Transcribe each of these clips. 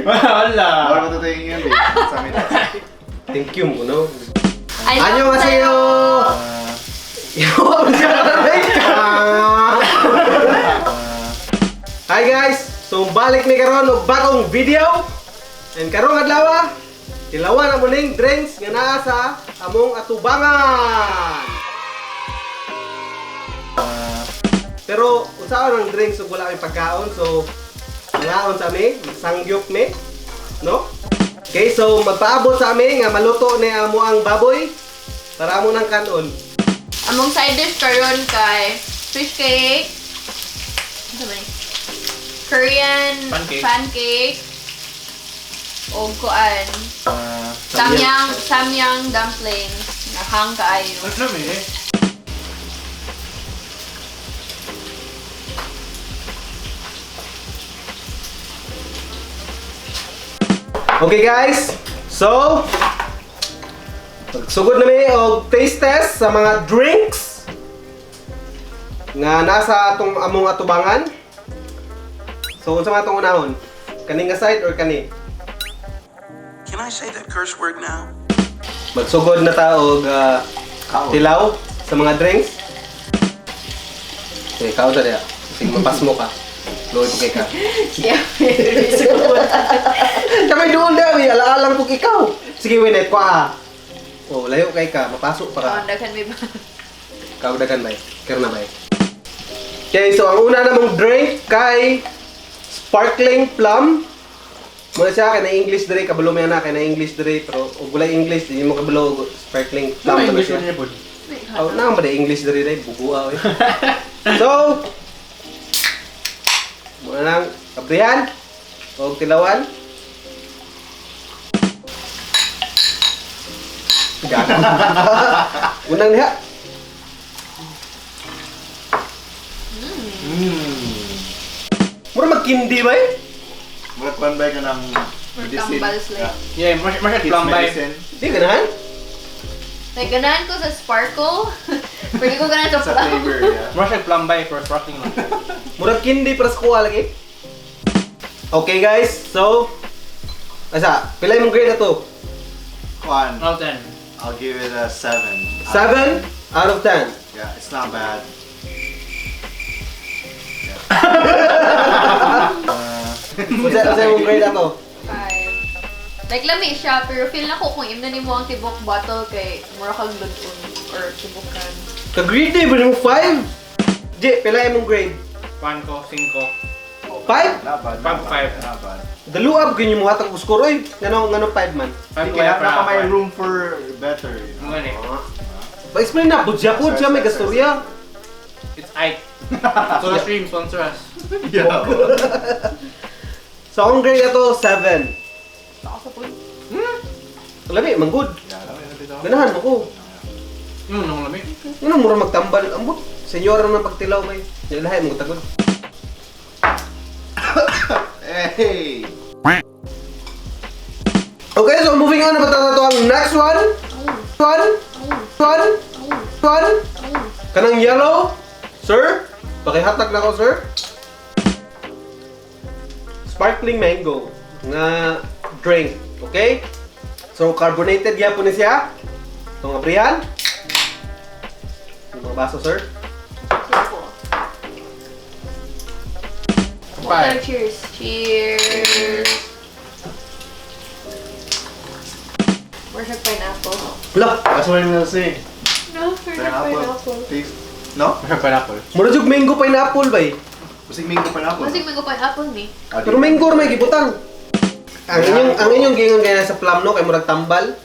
Wala. Wala ba ito yung yun? Thank you mo, no? 안녕하세요. Hi guys! So balik ni karon og bagong video. And karong adlaw, tilawan na mo ning drinks nga naa sa among atubangan. Pero unsa ang drinks ug wala kay pagkaon, so nangaon sa mi, samgyup mi, no? Okay, so magpaabot sa amin nga maluto ni amo ang baboy para amo nang kanon. Among side dish karon kay fish cake. Ano ba ni? Korean pancake. O kuan. Samyang dumplings. Nahang kaayo. Ano ba eh? Okay guys, so magsugod na mi og taste test sa mga drinks nga nasa atong among atubangan. So unsa man atong unahon? Kaning nga side or kani? Can I say that curse word now? Magsugod na ta og tilaw sa mga drinks. Okay, kao ta diya. Sige, mapas mo ka. Loy po kay ka. Yeah. Kamay doon dawi, alaalang po ikaw. Sige, Winet, kwa. Oh, layo kay ka, mapasok para. Daghan may ba? Kaudagan bay. Kaya na bay. Okay, so ang una namong drink kay sparkling plum. Muna siya kay na English dire, kabalo may na kay na English dire, pero og gulay English di mo kabalo sparkling plum. Ano English siya. niya po? Oh, na ba English dire dai bubuaw eh. So, muna lang kabrihan og tilawan. Gago. Unang niya. Mura magkindi ba eh? Murag kwan ba ka ng medicine? Tambals like. Yeah, masya Kids plum by. medicine. Di ganahan? Like ganahan ko sa sparkle. Pwede ko ganahan sa Sa plum. flavor, yeah. Masya plum by for sparkling lang. Murag kindi para sa kuha lagi. Okay guys, so asa, pila imong grade na to? Kwan, All 10. I'll give it a 7. 7 out of 10. Yeah, it's not bad. Unsa imong grade na to? 5. Like lami siya, pero feel na ko kung imna nimo ang tibok bottle kay mura kang luton or tibukan. Ka-grade ba mo 5? Di, pila imong grade? 1 ko, 5. 5? Not bad. Five, not five. bad, Not bad. Daluab gyud mo hatag og score oy. Ngano 5 man? 5 Sige, naka may room for better, you know? Mga ni. Pa-explain na, budya po siya may gastorya. It's Ike. Soda Stream, sponsor us. Yeah. So ang grade na to 7. Saka sa pool. Lami, manggod. Yeah, alam mo yun, dito. Ganahan mo ko. Yun, nung lamig. Ano mura magtambal? Ambot, senyora na pagtilaw may. Lahay mo tagod. Hey! Okay, so moving on na ba to ang next one? One. Kanang yellow? Sir? Pakihatag na ko, sir. Sparkling mango nga drink, okay? So carbonated ya po ni siya. Itong abrihan. Yung mga baso, sir. Five. Cheers. Cheers. Where's your pineapple? Wala, That's what I'm gonna say. No, where's your pineapple? Taste. No? Masya pineapple. mura jug mango pineapple ba eh? Masig mango pineapple. Masig mango pineapple ni. Pero mango may gibutang. Ang inyong gingon kaya sa plum no kay murag tambal.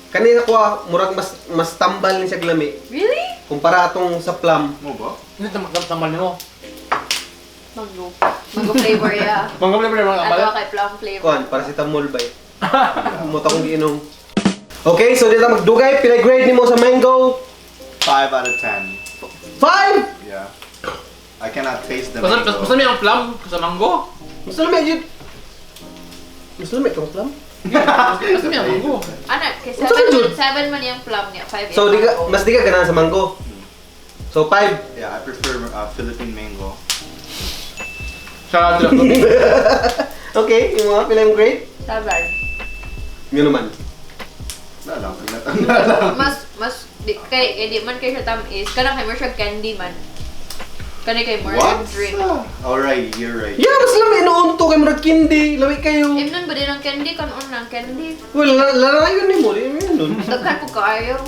Kanina ko murag mas tambal ni siya glami Really? kumpara atong sa plum. Mo ba? Hindi tamal nimo. Mango. Mango flavor, yeah. Mga flavor mga Ano kabal. kay plum flavor. Kuan, paracetamol ba eh? Muta kong giinom. Okay, so dito magdugay pila grade nimo sa mango? 5 out of 10. 5. Yeah. I cannot taste the Basta mango. may ang plum sa mango. Gusto na medyo. Gusto na medyo plum? Basta may ang mango. Ano, kay Unsa man jud? 7 man yung plum niya, 5. So mas di ka ganahan sa mango. So 5. Yeah, I prefer Philippine mango. Shout out to the cooking. Okay, yung mga pila yung grade? 7. Yun naman. Wala lang. Mas di man kay siya tamis. Kanang kay mo siya candy man. Kanay kay more What? drink. Alright, you're right. Yeah, mas lami noon to kay murag candy. Lami kayo. Imnon ba din ang candy? Kanon ng candy? Well, lalayon ni mo. Yun nun. Daghan po kaayo.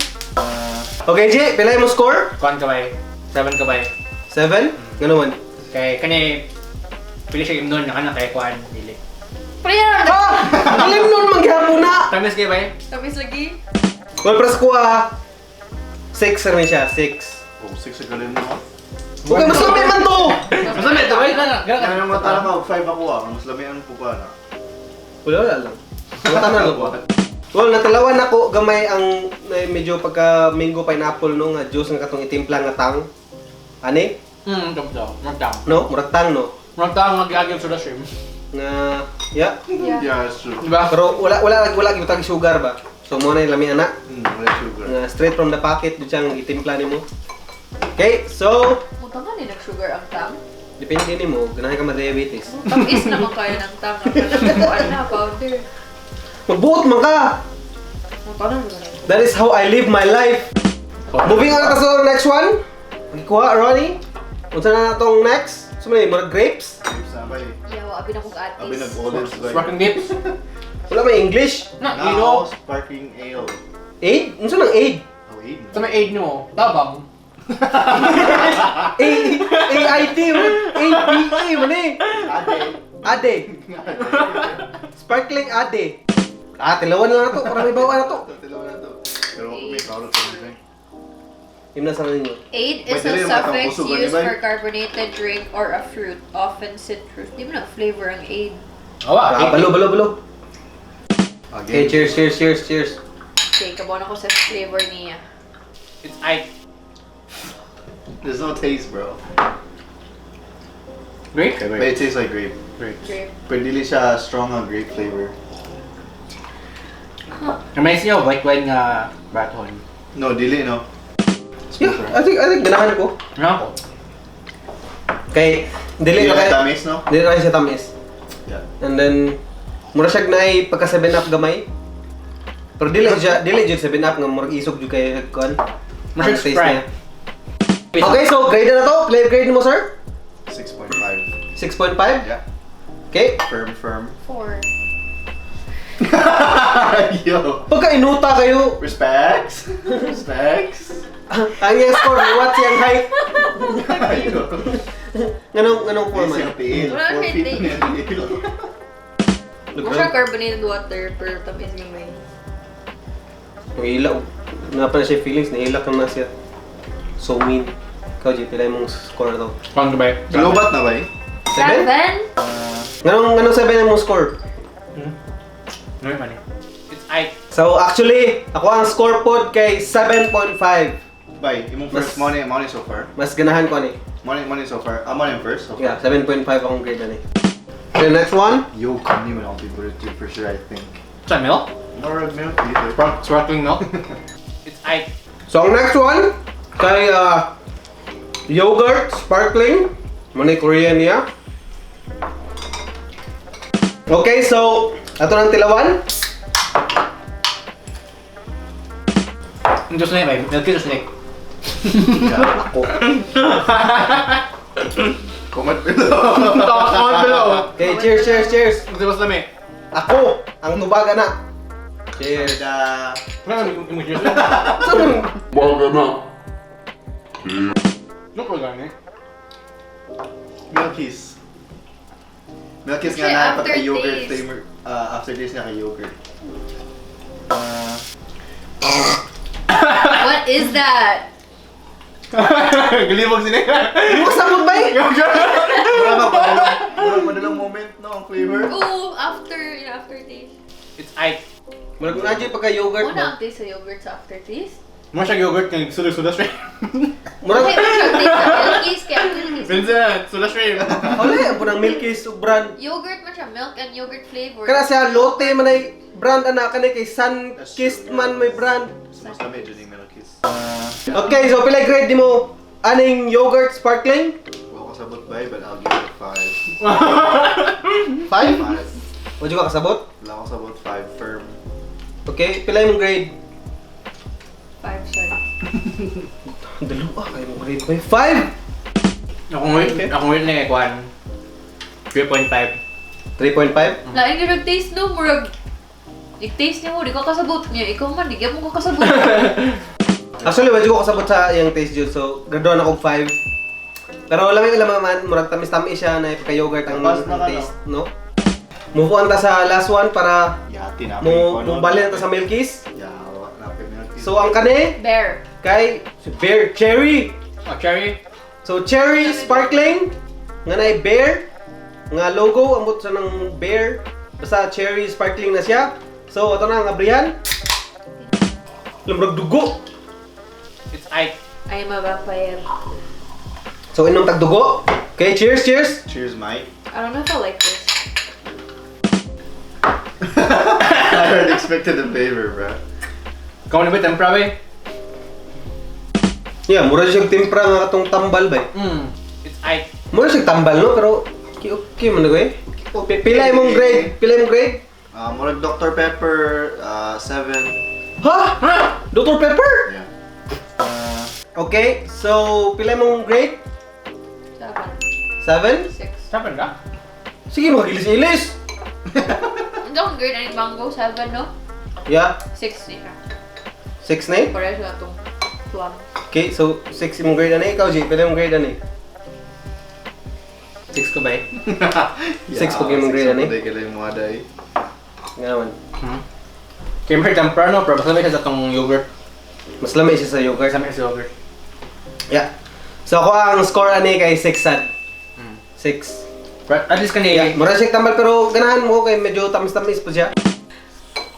Okay, G, pila yung mo score? Kuan ka ba? 7 ka ba? 7? Ganun man. Kay kani pili siya imnon na kana kay kuan dili. Priya! Ah! Alam nun, maghapon na! Tamis kay ba? Tamis lagi. Well, pras ko 6 rin siya, 6. Oh, 6 ang galing mo. Okay, mas lami man to! Mas lami to ba? Ano yung mata lang 5 ako mas lamihan po ka na. Wala lang. Mata na lang ko. Well, natalawan ako gamay ang medyo pagka mango pineapple no nga juice nga katong itimpla nga tang. Ani? Tamtaw. Magtang. No, murag tang no. Magtang mag-agil sa shrimp. Nga yeah. Yeah, it's true. Diba? Pero wala gibutang sugar ba. So mo na yung lami ana. Wala sugar. Nga straight from the packet dito siyang itimpla nimo. Okay, so Muta man ni nag-sugar ang tang. depende nimo, ganahan ka ma-diabetes. Tamis naman kayo ng tang. Ang kanang na powder. Magbuot man ka. Muta na naman. That is how I live my life. Moving on to the next one. Magkuha, Ronnie. Unsa na natong next? So may mga grapes. Grapes na ba eh. Yawa, abi na kong atis. Abi nag-olives ba eh. Sparkling dips. Wala may English. Nangaon sparkling ale. Aid? Unsa nang aid? Oh, wait. Sa may aid nyo, tabang. AIT, ABA, mali. Ade. Sparkling Ade. Ah, tilawan lang na to. Para may bawa na to. Tatilaw na to. Pero may kaulog ko na Yung nasa ninyo. Aid May is dili a yung matang suffix puso, used ganyan ba? for carbonated drink or a fruit, often citrus. Di mo na flavor ang aid. Awa, Ah, balo. Okay, Again. cheers. Okay, kabaw na ko sa flavor niya. It's Ike. There's no taste, bro. Grape? But it tastes like grape. Grape. Grape. Pero dili siya strong ang grape flavor. Reminds me of white wine nga baton. No, dili, no. Yeah, I think ganahan ko. Ano? Kay, dili Dili na na kay, tamis, no? dili na siya tamis. Yeah. And then, mura siya na pagka 7-up gamay. Pero dili jud 7-up nga murag isog jud kay kon. Mura Ang taste Sprite. niya. Okay, so grade na to. Grade mo, sir? 6.5. 6.5? Yeah. Okay. Firm. 4. Yo. Pagka inuta kayo, Respects. ang yung score, what's yung height? Yo. Ganong format? Yung tiil. Wala 4 siya feet taste. na yung tiil. Mo siya carbonated water, pero tamis gamay. Nahila. Nga pa na siya feelings, nahila ka na siya. So mean. Ikaw, G, pilay mong score na to. Kuan ka ba? Lobat na ba eh? 7? Ganong 7 yung mong score? Ano yung mali? It's Ike. So actually, ako ang score pod kay 7.5. Bay, imong first money so far. Mas ganahan ko ni. Money so far. Money first. So far. Yeah, 7.5 akong grade na ni. Okay, next one. Yo, kami mo lang favorite too for sure, I think. Saan milk? More milk either. Sparkling milk? It's Ike. So ang next one kay yogurt sparkling. Muna Korean niya. Okay, so ato ng tilawan. Ang Diyos na yun, Milkis o snake? Ako. Comment below. Comment below. Okay, cheers. Ito mas lami. Ako ang tubaga na. Cheers. Ano yung cheers? Look ko lang eh. Milkis. Milkis nga Kasi na pagka aftertaste. yogurt flavor. Aftertaste niya kay yogurt. What is that? Galibog sila. Di mo sabot ba eh? Wala madalang moment, no? Ang flavor. Oh, aftertaste. It's Ike. Mula kung nadyo pagka yogurt Una mo. ang taste sa yogurt sa aftertaste. Mo siya yogurt kaya suda shrimp. Mura Okay, mo siya taste sa Milkis, kaya Milkis. Vincent, suda shrimp. Wala, po ng Milkis brand. Yogurt man siya, milk and yogurt flavor. Kana siya lote man ay brand ana kanay kay Sun That's Kissed true, man yeah. may brand. Mas medyo yung Milkis. Okay, so pila grade nimo aning yogurt sparkling. Wala ko sabot ba, but I'll give it 5. 5? 5. O juga kasabot? Wala ko sabot 5 firm. Okay, pila yung grade? 5 star. Dalawa kayo mong grade ba? 5? Ako ngayon na ikuan. 3.5. 3.5? Lain ka nag-taste no, murag. I-taste niya mo, di ka kasabot niya. Ikaw man, di ka mo kasabot. Actually, medyo ko kasabot sa iyang taste juice. So, graduan ako 5. Pero alam man, murag tamis-tamis siya na ipaka-yogurt ang Tapos na ka, taste, no? Move on ta sa last one para Yati na. mo bali na ta sa Milkis. Yawa na pa Milkis. So, ang kani Bear. kay si Bear Cherry. Oh, cherry. So, cherry sparkling nga na bear nga logo ambot sa ng bear. Basta cherry sparkling na siya. So, ito na ang abrihan. Lumrag dugo. It's Ike. I am a vampire. So, inom tagdugo. Okay, cheers, cheers. Cheers, Mike. I don't know if I like this. I heard expected the flavor, bro. Ikaw na ba tempra ba? Yeah, mura siya timpra nga katong tambal ba. It's Ike. Mura siya tambal no, pero okay man na ko eh. Pila imong grade? Pila imong grade? Murag Dr. Pepper, 7. Ha? Dr. Pepper? Yeah. Okay, so pila imong grade? 7. 7? 6. Sapan ka? Sige, makagilis-ilis. Hindi akong grade ani mango, 7 no? Yeah, 6 niya. 6 na eh. Pareho na itong plum. Okay, so 6 imong grade ani. Ikaw, G, pila imong grade ani? 6 ko ba eh? 6 pag imong grade ani. Hindi kailangan mo ada eh. Nga naman. Kaya may tempra no, pero basta may siya sa itong yogurt. Mas lamay siya sa yogurt. Sa may yogurt. Yeah. So ako ang score ani kay 6 sad. 6. But at least Yeah, kani, mura siya tambal pero ganahan mo kay medyo tamis-tamis pa siya.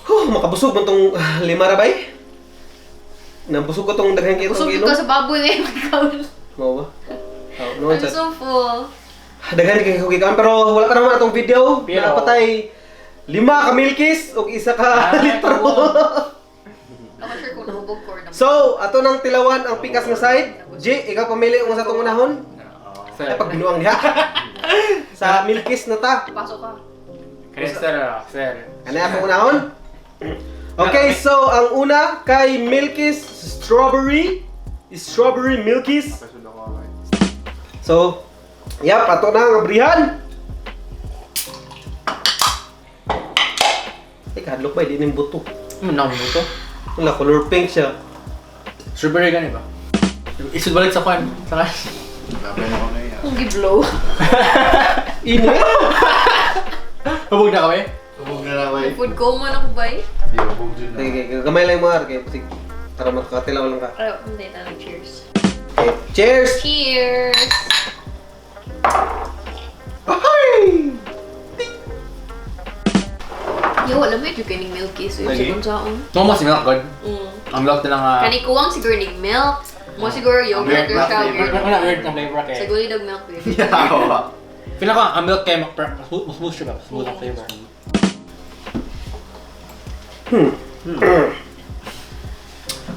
Makabusog mo tong 5 rabay. Nabusog ko tong daghang kitong Busog kilo. ka sa baboy na yung ikaw. Mo ba? Oh, no, I'm so full. daghan kay hugikan pero wala pa naman atong video. Pero- Napatay 5 ka Milkis ug 1 ka litro. Ako sure kung nahubog ko or naman. So, ato nang tilawan ang pikas nga side. G, ikaw pamili kung sa itong unahon. Ay, pag binuang diha. Sa Milkis na ta. Pasok ka. kani sir. Ano ang unahon? Okay, so ang una kay Milkis Strawberry. Strawberry Milkis. Pasod ako, okay. So, yap, ato na ang abrihan. Ay, kadlok ba? Hindi na yung buto. Naman mo to. Wala, color pink siya. Strawberry gani ba? Isod balik sa kwan. Sa kan. Labay na ako na yan. Kung gi-blow. Ino! Hubog na kami? Hubog na lang, eh. Food coma na ko ba eh? Di, hubog dyan na. Okay, gamay lang yung mga arke. Kasi, para makakatilaw lang ka. Pero hindi na lang. Cheers. Okay, cheers! Cheers! Ay! Yo, alam mo yung kaning Milkis. So, yung Lagi? sabon saon. Mo si milk god. Mm. Ang milk na lang Kani kuwang siguro ning milk. Mo siguro yogurt or Milk siya. flavor. Wala weird ang flavor kay. Siguro yung milk baby. Yawa. Pila ko ang milk kay smooth siya ba? Smooth ang flavor.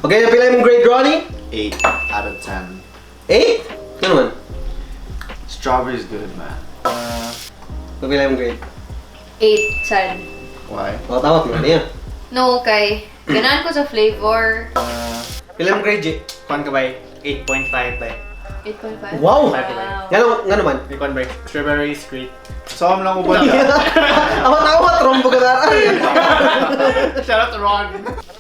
Okay, napila yung grade, Ronnie? 8 out of 10. 8? Ano man? Strawberry's good, man. Napila yung grade. 8, sad. Why? Tawat mo niya. No, kay. Ganahan ko sa flavor. Pila yung grade, G? Kwan ka ba? 8.5 ba? 8.5. Wow! Wow. Nga naman. May kwan ba? Strawberry sweet. Sawam lang ko ba niya? Awat-awat, trombo ka na. Shout out to Ron.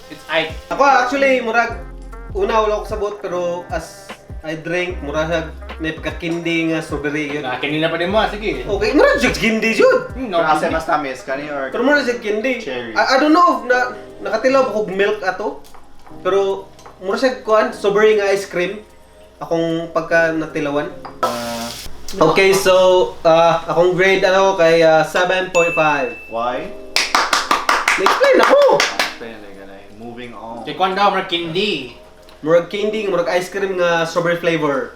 It's Ike. Ako actually, murag, una wala ko sabot, pero as I drink, murag may pagkakindi nga strawberry yun. Kanina pa din mo, sige. Okay, murag siya kindi yun. No, Pero kasi mas tamis, kani or... Pero murag siya kindi. Cherry. I don't know if nakatilaw ko milk ato, pero murag siya kuhan, strawberry nga ice cream. Akong pagka natilawan. Okay, so akong grade ano kay 7.5. Why? Na-explain ako! Moving on. Kay kwan daw, mga candy. Murag candy, murag ice cream nga strawberry flavor.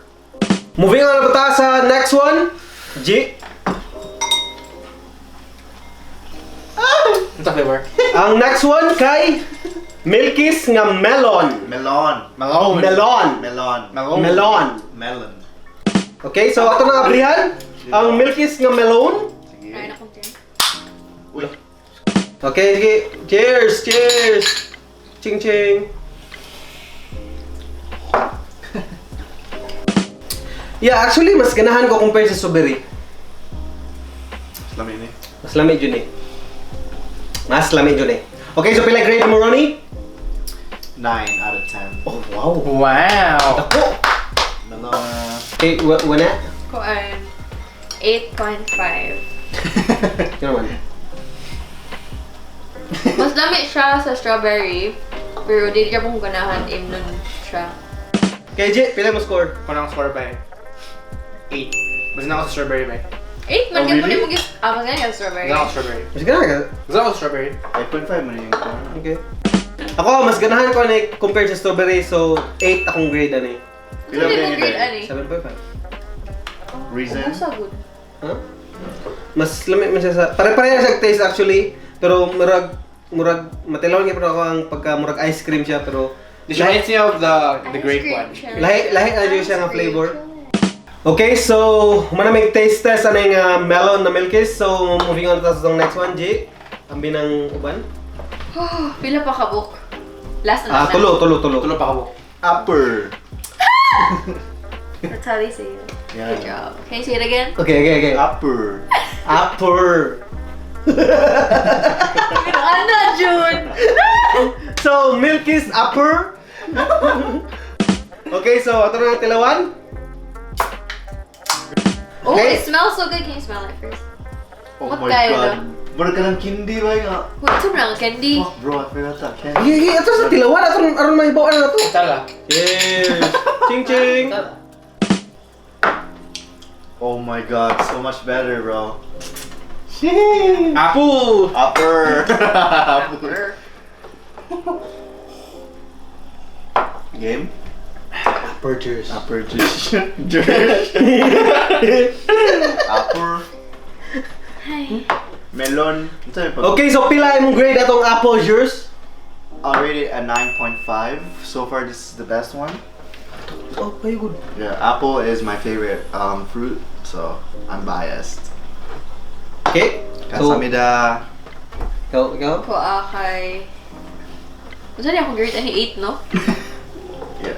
Moving on na ba ta sa next one? G. Ano sa flavor? Ang next one kay Milkis nga melon. Melon. Maong. Melon. Melon. Maong. Melon. Melon. Okay, so ato na abrihan. Ang Milkis nga melon. Sige. Kaya na kong turn. Uy. Okay, sige. Cheers! Cheers! Ching ching! Yeah, actually, mas ganahan ko compare sa strawberry. Lami ni. Mas lamig yun eh. Mas lamig yun eh. Okay, so pila grade mo, Ronnie? 9 out of 10. Oh, wow! Wow. Ako! Melon. Okay, wana? Kuan. 8.5. Yun naman. Mas dami siya sa strawberry. Pero di siya pong ganahan nun siya. Okay, J, pila mo score? Kung ang score ba 8. Basta na ako sa strawberry ba 8 man Oh, gyud really? mo gis. Mas ganyan strawberry. Basta na ako sa strawberry. Mas ganahan ka? Basta ako sa strawberry. 8.5 man yung Okay. Ako, mas ganahan ko na compare sa strawberry, so 8 akong grade ano eh. Pila Hindi mo grade grade eh? ani. 7.5. Reason? Sa good. Huh? Mas lamig man siya sa... Pare-pareha siya taste actually, pero murag matilaw niya pero ako ang pagka murag ice cream siya pero This reminds me of the grape one. lahi na siya nga flavor. Okay, so humana may taste test ano yung melon na Milkis. So moving on to sa next one, G. Ambi ng uban. Pila pa kabuk. Last na. Tulo. Tulo pa ka mo. Upper. That's how they say it. Yeah. Good job. Can you say it again? Okay. Upper. Upper. Pero ano, June? So Milkis upper. Okay, so ato na ang tilawan. Oh, Okay. it smells so good. Can you smell it first? Oh What my kayo god. na? Mura ka ng kindi ba nga? What's wrong, candy? Fuck bro, I forgot that candy. Hey, ato sa tilawan aron mahibaw na to. Tala. Yes. Ching ching. Tala. Oh my god, so much better bro. Apple. Upper. Upper. Game? Upper cheers. Upper juice. Upper. Hi. Melon. Ito yung pag- Okay, so pila imong grade atong apple juice? I'll rate it a 9.5. So far, this is the best one. Oh, very good. Yeah, apple is my favorite fruit, so I'm biased. Okay. So, Kasamida. ikaw? Ko kay... Masa niya akong grade? Ani 8, no? Yeah.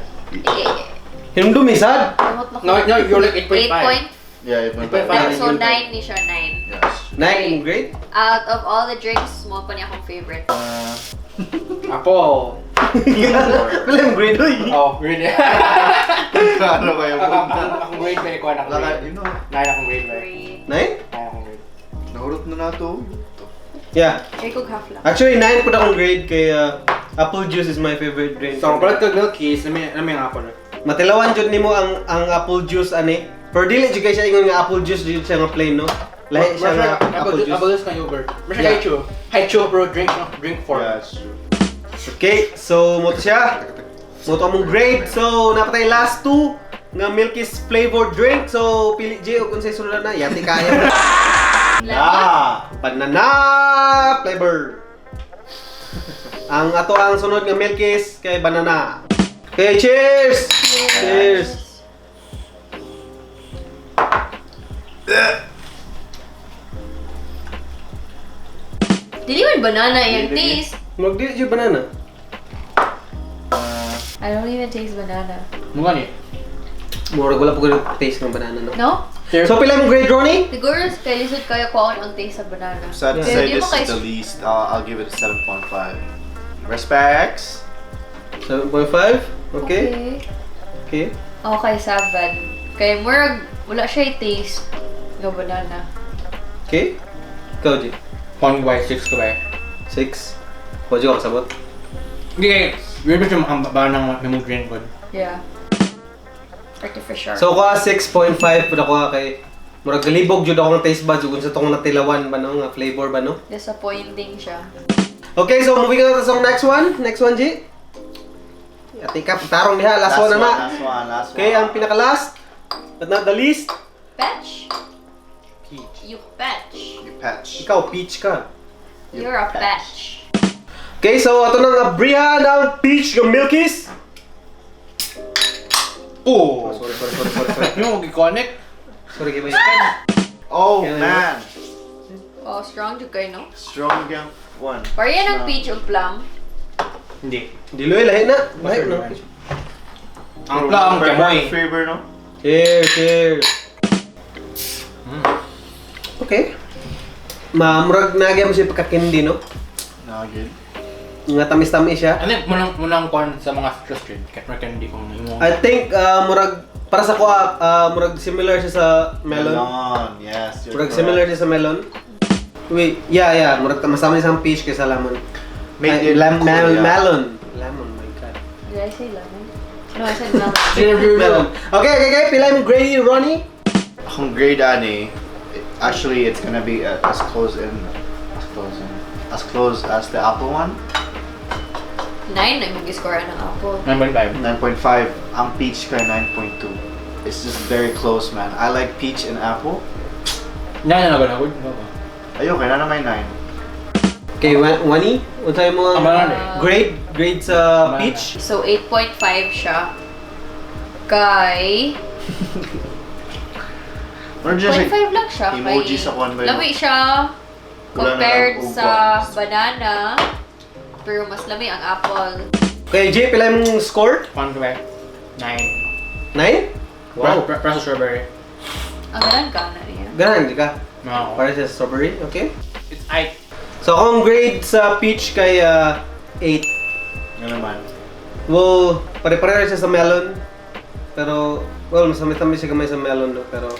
Hinumdumi sad. Kamot na ko. No, you're like 8.5. 8 point? Yeah, 8.5. So 9 ni siya, 9. Yes. 9 imong grade? Out of all the drinks, mo pa niya akong favorite. Apple. Pila imong grade? Uy. Oh, grade. Ano ba yung Akong grade ba? Ikaw na akong Laka, grade. you know, 9 akong grade ba? Grade. 9? 9 akong grade. nahurot na na to. Yeah. Ay, kog half lang. Actually, 9 po na akong grade kay apple juice is my favorite drink. So, kung palit ka Milkis, alam mo yung apple. Matilawan jud nimo ang apple juice ani. Pero dili jud kay siya ingon nga apple juice jud siya nga plain no. Lahi siya nga apple juice. Apple juice ka yogurt. Masya Yeah. haichu. Haichu bro, drink form. Yeah, it's true. Okay, so mo to siya. Mo to among grade. So napatay last two nga Milkis flavored drink. So pili J og unsay sulod na yati kaya. Ah! Banana flavor. Ang ato ang sunod nga Milkis kay banana. Okay, cheers! Cheers! Dili man banana yung taste. Magdili jud banana. I don't even taste banana. Mukha ni. Murag wala po ganun taste ng banana no. No? So pila imong grade Ronnie? Siguro kay lisod kaya ko ang taste sa banana. Sad to Yeah. say Di this mo kay- is the least. I'll give it a 7.5. Respects. 7.5? Okay. Okay. Okay, 7. Kay murag wala siya taste ng banana. Okay. Ikaw, G. 0.6 ka ba? 6. Pwede ko kasabot. Hindi kayo. Weird ba siya ang baba ng memo drink ko? Yeah. Artificial. So, ko 6.5 pud ako kay murag galibog jud ako ng taste buds ug sa tong natilawan ba no nga flavor ba no. Disappointing siya. Okay, so moving on to sa next one. Next one, G. Ati ka tarong diha last one na na. Last one. Okay, ang pinaka last but not the least. Patch? Peach. You patch. You patch. Ikaw peach ka. You're a patch. Okay, so ato nang abriha ng peach ng Milkis. Oh! Sorry. Yung mag-connect. Sorry, gibay. Oh Yeah, man, Oh, strong jud kay no? strong yung one. Pareha ng peach ug plum. Hindi. Diloy, lahi na. Lahi na. Ang plum, gamayng. Flavor, no? Cheers. Okay. Murag nagyam siya pagkakindi, no? Nugget. Nga tamis-tamis siya. Ano yung munang corn sa mga frustrated? Kahit marka hindi kong imo. I think murag para sa ko murag similar siya sa melon. Yes. you're Murag correct. similar siya sa melon. Wait, yeah. Murag masama isang peach kaysa lemon. Made in Melon. Korea. Lemon, my god. Did I say lemon? No, I said melon. Melon. Okay. Pila yung grade, Ronnie? Akong grade ani, actually it's gonna be as close as the apple one. 9 na mag-score ng apple. 9.5. 9.5. Ang peach kay 9.2. It's just very close, man. I like peach and apple. Yan na nagod. Ayun, kaya na naman 9. Okay, Wani? Untay mo ang Banana. grade sa Banana. peach? So 8.5 siya. Kay Or just 0.5 lang siya. emoji kay sa kwan ba yun? lami siya Wala na compared lang sa upa. banana. Pero mas lami ang apple. Okay, Jay, pila yung score? Fun to 9. 9? Wow. Press strawberry. Ang ganan ka na niya. Ganahan, di ka? No. Para sa strawberry, okay? It's 8. So, akong grade sa peach kay 8. Yun naman. Well, pare-pareho siya sa melon. Pero, well, mas tamis siya gamay sa melon, no? Pero,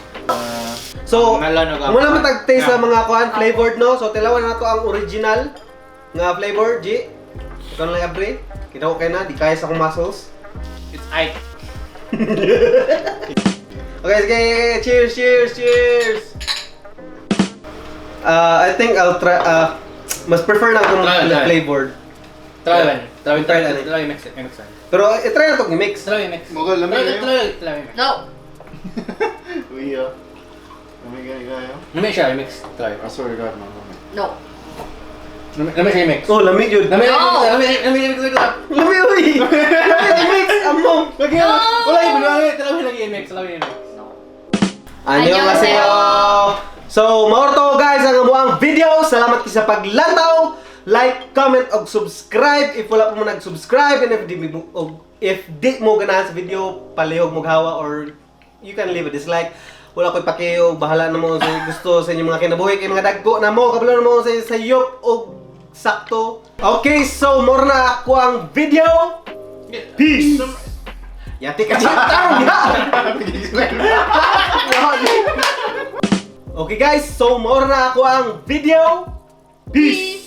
so, Melon ug muna matag-taste sa Yeah. mga kuhan, flavored, no? So, tilawan na to ang original nga flavor, G. Ikaw na lang upgrade. Kita ko kayo na, di kaya sa akong muscles. It's 8. Okay, sige, cheers! I think I'll try, mas prefer na akong Try. flavored. Try Try. mix it. Pero, try na itong i-mix. Try mix. Mogol, lamig kayo. Try mix. No! Uy, lamig kayo. Lamig siya, mix. Try. I swear to God, man. No! Lamig siya mix. Oh, lamig yun. Lamig No! mix. Lamig, uy! Lamig i-mix! Among! Wala yung lagi mix. Annyeonghaseyo! So, maorto guys ang amuang video. Salamat kayo sa paglantaw. Like, comment, og subscribe if wala pa mo nag-subscribe, and if di mo ganahan sa video, palihog mo gawa, or you can leave a dislike. Wala ko'y pakiyo, bahala na mo sa gusto sa inyong mga kinabuhi, kay mga dagko na mo, kabalo na mo sa sayop o sakto. Okay, so more na ako ang video. Peace! Yati ka chintang! Okay guys, so more na ako ang video. Peace!